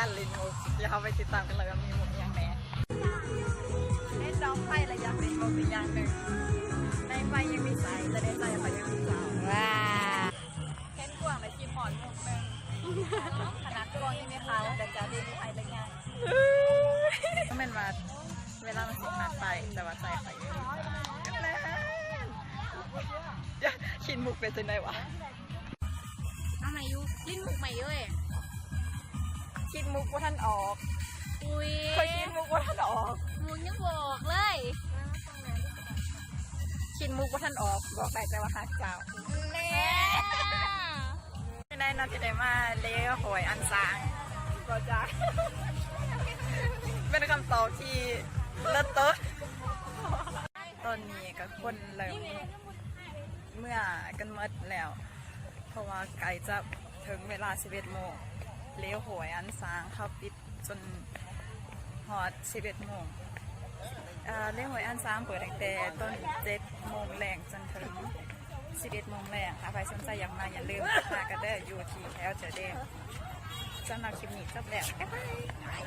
การเล่นมุกเดี๋ยวเราไปติดตามกันเลยว่ามีมุกอย่างไรเล่นดองไฟระยะเป็นมุกอีกอย่างหนึ่งในไฟยังมีสายแต่ในใจไฟยังมีสาวว้าเห็นกวางในกินหอนมุกหนึ่งขนาดกวางยังมีเขาแต่จะได้มีไฟระยะก็เป็นว่าเวลามันสิขาดไฟแต่ว่าใจไฟคิดมุกเป็นจังไดวะทำไมยูลิ้นมุกใหม่เอ้ยคิดมุกว่าท่านออกอุ้ยเคยคิดมุกว่าท่านออกมึงยังบอกเลย คิดมุกว่าท่านออกบอกได้แต่ว่าฮักเจ้าเน่ไม่ได้นัดที่ไหนมาเลี้ยวหอยอันซางก็จะเป็นคำตอบที่เลิศเต้ตอนนี้ก็คนเริ่มเมื่อกันหมดแล้วเพราะว่าไกลจะถึงเวลา 11 โมงเลี้ยวหวยอันซางเขาปิดจนฮอด 11 โมงเลี้ยวหวยอันซางเปิดตั้งแต่ต้น 7 โมงแรงจนถึง 11 โมงแรงค่ะใครสนใจอยากมาอย่าลืมมากันได้อยู่ที่แถวเจอเด้สำหรับคลิปนี้จบแล้วบ๊ายบาย